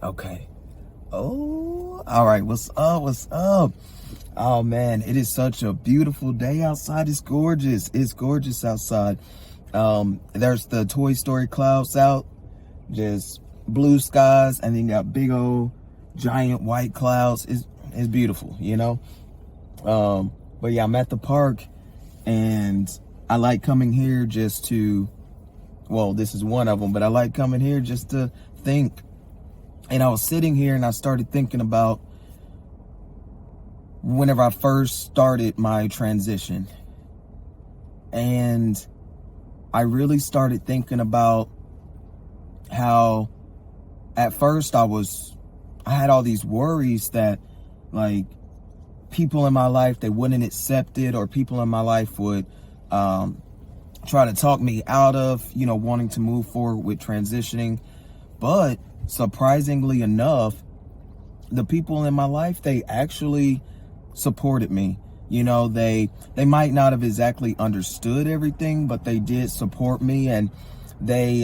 Okay. Oh, all right. What's up? What's up? Oh man, it is such a beautiful day outside. It's gorgeous. It's gorgeous outside. There's the Toy Story clouds out, just blue skies, and then you got big old giant white clouds. It's beautiful, you know. But yeah, I'm at the park, and I like coming here just to, well, this is one of them, but I like coming here just to think. And I was sitting here and I started thinking about whenever I first started my transition. And I really started thinking about how at first I had all these worries that, like, people in my life, they wouldn't accept it, or people in my life would try to talk me out of, wanting to move forward with transitioning. But surprisingly enough, the people in my life, they actually supported me. They might not have exactly understood everything, but they did support me, and they,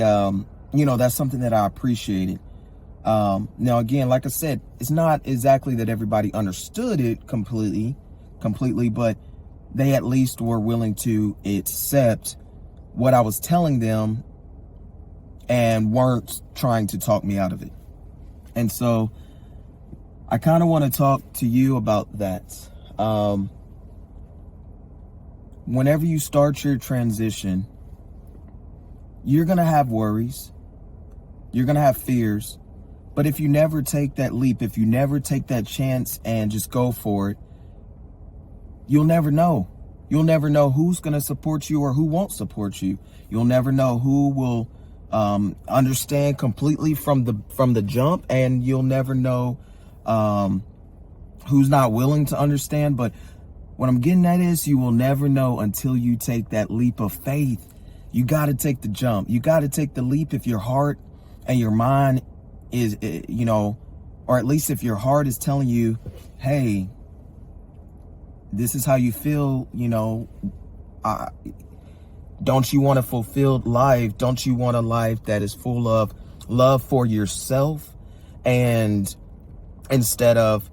that's something that I appreciated. Now, again, like I said, it's not exactly that everybody understood it completely, but they at least were willing to accept what I was telling them and weren't trying to talk me out of it. And so I kind of want to talk to you about that. Whenever you start your transition, you're going to have worries. You're going to have fears. But if you never take that leap, if you never take that chance and just go for it, you'll never know. You'll never know who's going to support you or who won't support you. You'll never know who will understand completely from the jump, and you'll never know who's not willing to understand. But what I'm getting at is, you will never know until you take that leap of faith. You got to take the jump. You got to take the leap if your heart and your mind is, or at least if your heart is telling you, hey, this is how you feel, don't you want a fulfilled life? Don't you want a life that is full of love for yourself? And instead of,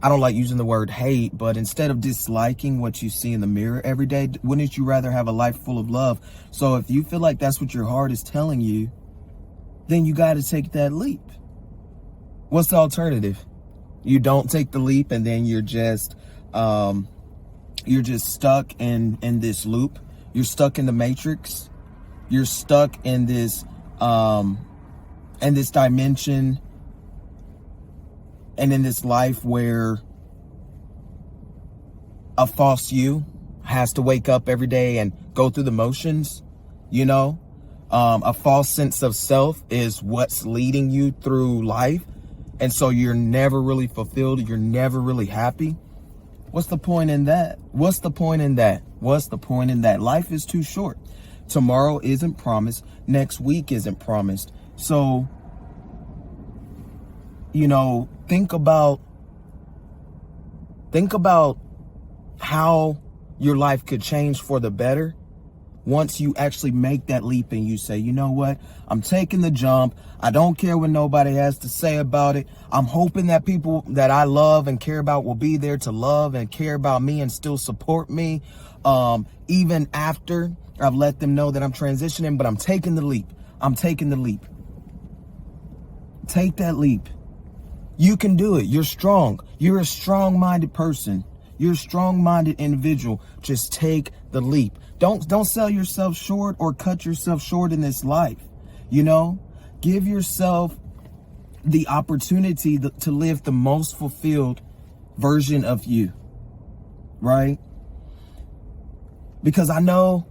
I don't like using the word hate, but instead of disliking what you see in the mirror every day, wouldn't you rather have a life full of love? So if you feel like that's what your heart is telling you, then you got to take that leap. What's the alternative? You don't take the leap, and then you're just stuck in this loop. You're stuck in the matrix. You're stuck in this dimension and in this life where a false you has to wake up every day and go through the motions. A false sense of self is what's leading you through life. And so you're never really fulfilled. You're never really happy. What's the point in that? What's the point in that? What's the point in that? Life is too short. Tomorrow isn't promised. Next week isn't promised. So, think about how your life could change for the better once you actually make that leap and you say, you know what? I'm taking the jump. I don't care what nobody has to say about it. I'm hoping that people that I love and care about will be there to love and care about me and still support me. Even after I've let them know that I'm transitioning, but I'm taking the leap. I'm taking the leap. Take that leap. You can do it. You're strong. You're a strong-minded person. You're a strong-minded individual. Just take the leap. Don't sell yourself short or cut yourself short in this life. Give yourself the opportunity to live the most fulfilled version of you, right? Because I know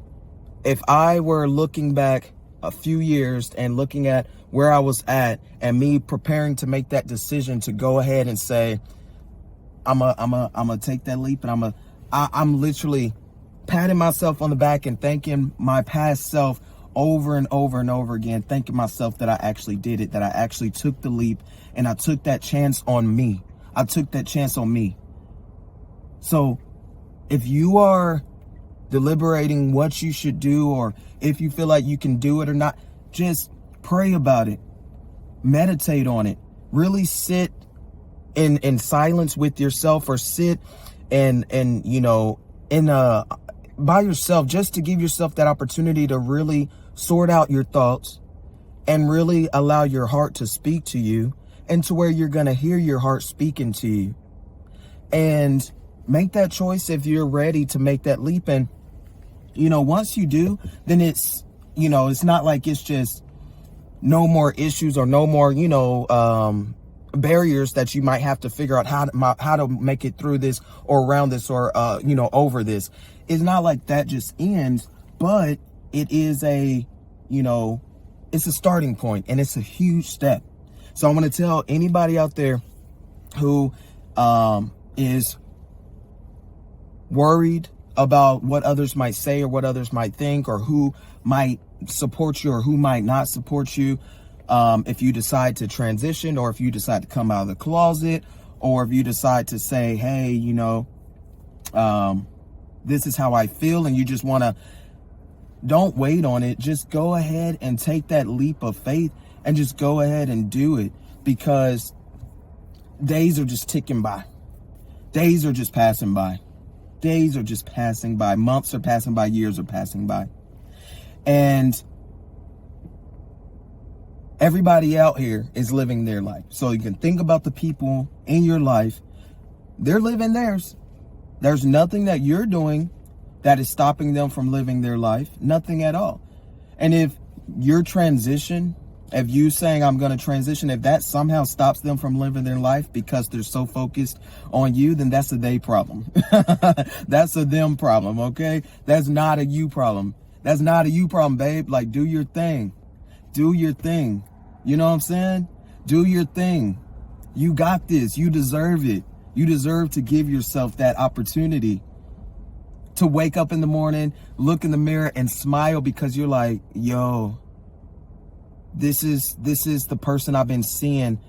if I were looking back a few years and looking at where I was at and me preparing to make that decision to go ahead and say, I'm gonna take that leap, and I'm literally patting myself on the back and thanking my past self over and over and over again, thanking myself that I actually did it, that I actually took the leap, and I took that chance on me. I took that chance on me. So if you are deliberating what you should do, or if you feel like you can do it or not, just pray about it. meditate on it. Really sit in silence with yourself, or sit and by yourself, just to give yourself that opportunity to really sort out your thoughts and really allow your heart to speak to you, and to where you're going to hear your heart speaking to you. And make that choice if you're ready to make that leap. And, once you do, then it's not like it's just no more issues or no more, barriers that you might have to figure out how to make it through this or around this or, over this. It's not like that just ends, but it is it's a starting point, and it's a huge step. So I want to tell anybody out there who is worried about what others might say or what others might think, or who might support you or who might not support you, if you decide to transition, or if you decide to come out of the closet, or if you decide to say, hey, this is how I feel, and you just want to, don't wait on it. Just go ahead and take that leap of faith, and just go ahead and do it, because days are just ticking by. Days are just passing by. Days are just passing by. Months are passing by. Years are passing by. And everybody out here is living their life. So you can think about the people in your life. They're living theirs. There's nothing that you're doing that is stopping them from living their life. Nothing at all. And if your transition, if you saying I'm going to transition, if that somehow stops them from living their life because they're so focused on you, then that's a they problem. That's a them problem, okay? That's not a you problem. That's not a you problem, babe. Like, do your thing. Do your thing. You know what I'm saying? Do your thing. You got this. You deserve it. You deserve to give yourself that opportunity to wake up in the morning, look in the mirror, and smile, because you're like, yo, this is the person I've been seeing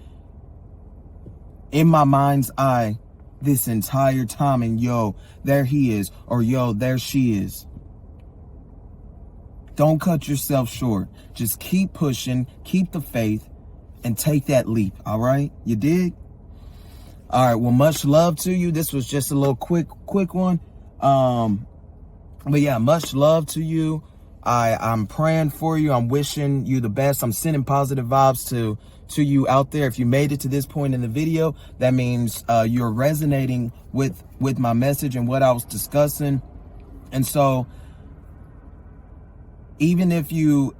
in my mind's eye this entire time. And yo, there he is, or yo, there she is. Don't cut yourself short. Just keep pushing, keep the faith, and take that leap. All right? You dig? All right. Well, much love to you. This was just a little quick one. But yeah, much love to you. I'm praying for you. I'm wishing you the best. I'm sending positive vibes to you out there. If you made it to this point in the video, that means you're resonating with my message and what I was discussing. And so even if you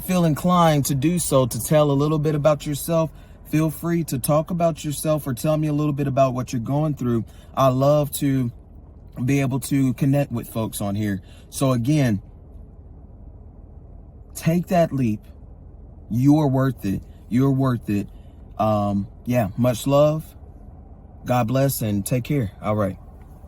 feel inclined to do so, to tell a little bit about yourself, feel free to talk about yourself or tell me a little bit about what you're going through. I love to be able to connect with folks on here. So again, take that leap. You are worth it. You're worth it. Yeah, much love. God bless and take care. All right.